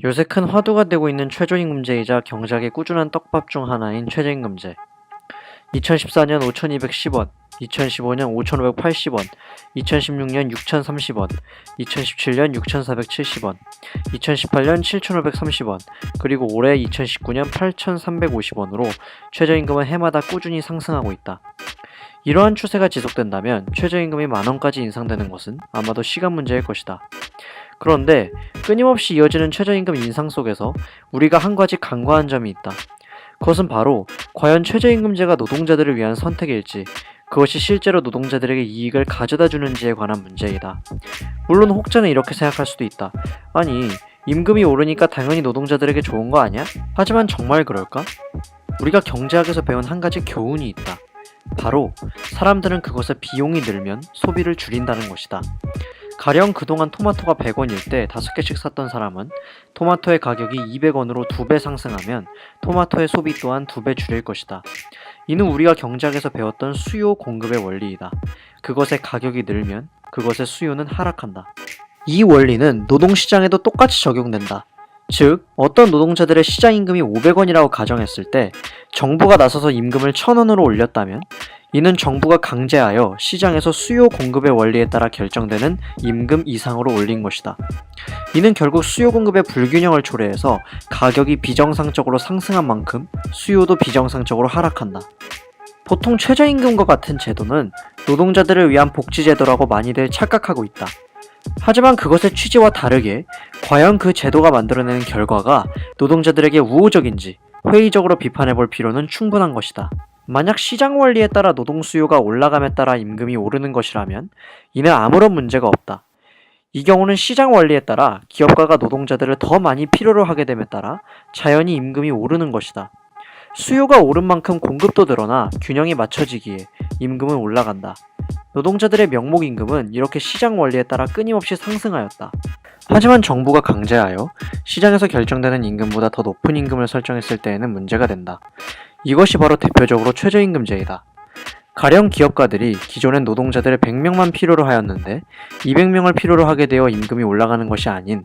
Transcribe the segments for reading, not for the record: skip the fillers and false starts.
요새 큰 화두가 되고 있는 최저임금제이자 경작의 꾸준한 떡밥 중 하나인 최저임금제. 2014년 5,210원, 2015년 5,580원, 2016년 6,030원, 2017년 6,470원, 2018년 7,530원, 그리고 올해 2019년 8,350원으로 최저임금은 해마다 꾸준히 상승하고 있다. 이러한 추세가 지속된다면 최저임금이 만원까지 인상되는 것은 아마도 시간 문제일 것이다. 그런데 끊임없이 이어지는 최저임금 인상 속에서 우리가 한 가지 간과한 점이 있다. 그것은 바로 과연 최저임금제가 노동자들을 위한 선택일지, 그것이 실제로 노동자들에게 이익을 가져다 주는지에 관한 문제이다. 물론 혹자는 이렇게 생각할 수도 있다. 아니, 임금이 오르니까 당연히 노동자들에게 좋은 거 아니야? 하지만 정말 그럴까? 우리가 경제학에서 배운 한 가지 교훈이 있다. 바로 사람들은 그것의 비용이 늘면 소비를 줄인다는 것이다. 가령 그동안 토마토가 100원일 때 5개씩 샀던 사람은 토마토의 가격이 200원으로 2배 상승하면 토마토의 소비 또한 2배 줄일 것이다. 이는 우리가 경제학에서 배웠던 수요 공급의 원리이다. 그것의 가격이 늘면 그것의 수요는 하락한다. 이 원리는 노동시장에도 똑같이 적용된다. 즉, 어떤 노동자들의 시장임금이 500원이라고 가정했을 때 정부가 나서서 임금을 1000원으로 올렸다면 이는 정부가 강제하여 시장에서 수요 공급의 원리에 따라 결정되는 임금 이상으로 올린 것이다. 이는 결국 수요 공급의 불균형을 초래해서 가격이 비정상적으로 상승한 만큼 수요도 비정상적으로 하락한다. 보통 최저임금과 같은 제도는 노동자들을 위한 복지제도라고 많이들 착각하고 있다. 하지만 그것의 취지와 다르게 과연 그 제도가 만들어내는 결과가 노동자들에게 우호적인지 회의적으로 비판해볼 필요는 충분한 것이다. 만약 시장 원리에 따라 노동 수요가 올라감에 따라 임금이 오르는 것이라면 이는 아무런 문제가 없다. 이 경우는 시장 원리에 따라 기업가가 노동자들을 더 많이 필요로 하게 됨에 따라 자연히 임금이 오르는 것이다. 수요가 오른 만큼 공급도 늘어나 균형이 맞춰지기에 임금은 올라간다. 노동자들의 명목임금은 이렇게 시장 원리에 따라 끊임없이 상승하였다. 하지만 정부가 강제하여 시장에서 결정되는 임금보다 더 높은 임금을 설정했을 때에는 문제가 된다. 이것이 바로 대표적으로 최저임금제이다. 가령 기업가들이 기존엔 노동자들을 100명만 필요로 하였는데 200명을 필요로 하게 되어 임금이 올라가는 것이 아닌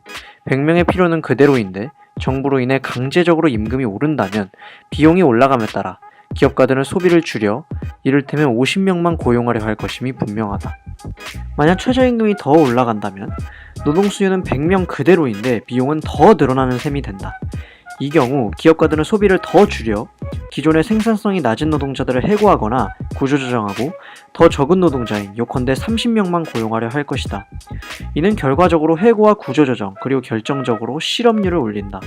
100명의 필요는 그대로인데 정부로 인해 강제적으로 임금이 오른다면 비용이 올라감에 따라 기업가들은 소비를 줄여 이를테면 50명만 고용하려 할 것임이 분명하다. 만약 최저임금이 더 올라간다면 노동수요는 100명 그대로인데 비용은 더 늘어나는 셈이 된다. 이 경우 기업가들은 소비를 더 줄여 기존의 생산성이 낮은 노동자들을 해고하거나 구조조정하고 더 적은 노동자인 요컨대 30명만 고용하려 할 것이다. 이는 결과적으로 해고와 구조조정 그리고 결정적으로 실업률을 올린다.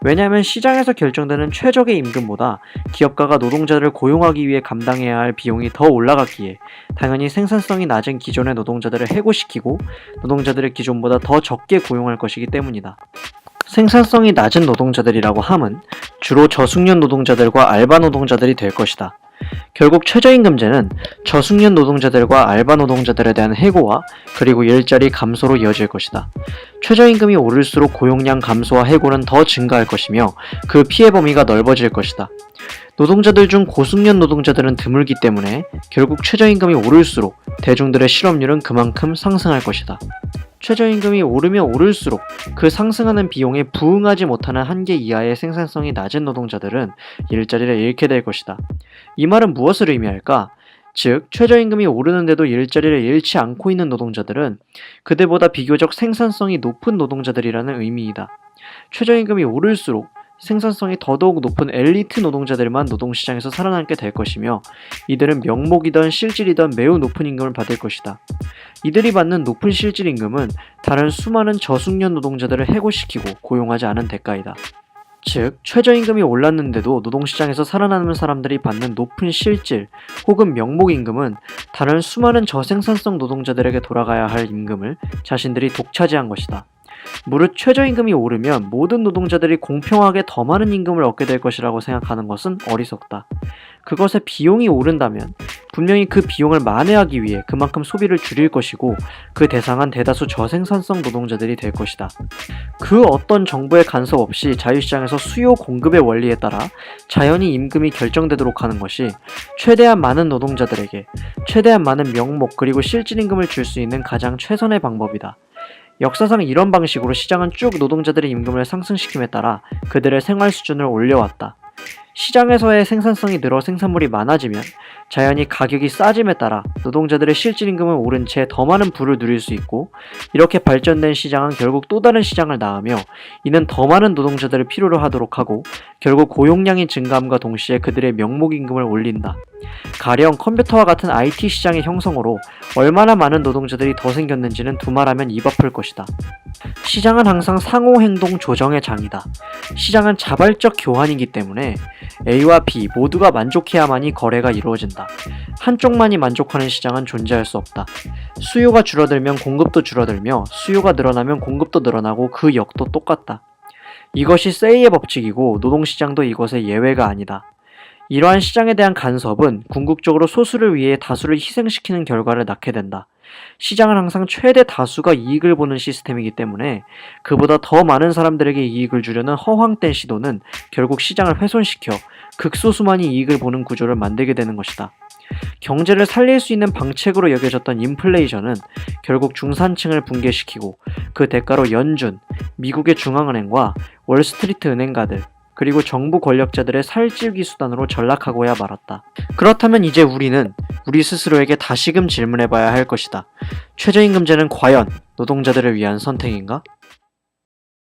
왜냐하면 시장에서 결정되는 최적의 임금보다 기업가가 노동자들을 고용하기 위해 감당해야 할 비용이 더 올라갔기에 당연히 생산성이 낮은 기존의 노동자들을 해고시키고 노동자들을 기존보다 더 적게 고용할 것이기 때문이다. 생산성이 낮은 노동자들이라고 함은 주로 저숙련 노동자들과 알바 노동자들이 될 것이다. 결국 최저임금제는 저숙련 노동자들과 알바 노동자들에 대한 해고와 그리고 일자리 감소로 이어질 것이다. 최저임금이 오를수록 고용량 감소와 해고는 더 증가할 것이며 그 피해 범위가 넓어질 것이다. 노동자들 중 고숙련 노동자들은 드물기 때문에 결국 최저임금이 오를수록 대중들의 실업률은 그만큼 상승할 것이다. 최저임금이 오르면 오를수록 그 상승하는 비용에 부응하지 못하는 한계 이하의 생산성이 낮은 노동자들은 일자리를 잃게 될 것이다. 이 말은 무엇을 의미할까? 즉, 최저임금이 오르는데도 일자리를 잃지 않고 있는 노동자들은 그들보다 비교적 생산성이 높은 노동자들이라는 의미이다. 최저임금이 오를수록 생산성이 더더욱 높은 엘리트 노동자들만 노동시장에서 살아남게 될 것이며 이들은 명목이든 실질이든 매우 높은 임금을 받을 것이다. 이들이 받는 높은 실질 임금은 다른 수많은 저숙련 노동자들을 해고시키고 고용하지 않은 대가이다. 즉, 최저임금이 올랐는데도 노동시장에서 살아남는 사람들이 받는 높은 실질 혹은 명목임금은 다른 수많은 저생산성 노동자들에게 돌아가야 할 임금을 자신들이 독차지한 것이다. 무릇 최저임금이 오르면 모든 노동자들이 공평하게 더 많은 임금을 얻게 될 것이라고 생각하는 것은 어리석다. 그것의 비용이 오른다면 분명히 그 비용을 만회하기 위해 그만큼 소비를 줄일 것이고 그 대상은 대다수 저생산성 노동자들이 될 것이다. 그 어떤 정부의 간섭 없이 자유시장에서 수요 공급의 원리에 따라 자연히 임금이 결정되도록 하는 것이 최대한 많은 노동자들에게 최대한 많은 명목 그리고 실질임금을 줄 수 있는 가장 최선의 방법이다. 역사상 이런 방식으로 시장은 쭉 노동자들의 임금을 상승시킴에 따라 그들의 생활 수준을 올려왔다. 시장에서의 생산성이 늘어 생산물이 많아지면 자연히 가격이 싸짐에 따라 노동자들의 실질 임금은 오른 채 더 많은 부를 누릴 수 있고, 이렇게 발전된 시장은 결국 또 다른 시장을 낳으며 이는 더 많은 노동자들을 필요로 하도록 하고 결국 고용량이 증가함과 동시에 그들의 명목 임금을 올린다. 가령 컴퓨터와 같은 IT 시장의 형성으로 얼마나 많은 노동자들이 더 생겼는지는 두말하면 입 아플 것이다. 시장은 항상 상호행동 조정의 장이다. 시장은 자발적 교환이기 때문에 A와 B 모두가 만족해야만이 거래가 이루어진다. 한쪽만이 만족하는 시장은 존재할 수 없다. 수요가 줄어들면 공급도 줄어들며 수요가 늘어나면 공급도 늘어나고 그 역도 똑같다. 이것이 세이의 법칙이고 노동시장도 이것의 예외가 아니다. 이러한 시장에 대한 간섭은 궁극적으로 소수를 위해 다수를 희생시키는 결과를 낳게 된다. 시장은 항상 최대 다수가 이익을 보는 시스템이기 때문에 그보다 더 많은 사람들에게 이익을 주려는 허황된 시도는 결국 시장을 훼손시켜 극소수만이 이익을 보는 구조를 만들게 되는 것이다. 경제를 살릴 수 있는 방책으로 여겨졌던 인플레이션은 결국 중산층을 붕괴시키고 그 대가로 연준, 미국의 중앙은행과 월스트리트 은행가들, 그리고 정부 권력자들의 살찌우기 수단으로 전락하고야 말았다. 그렇다면 이제 우리는 우리 스스로에게 다시금 질문해봐야 할 것이다. 최저임금제는 과연 노동자들을 위한 선택인가?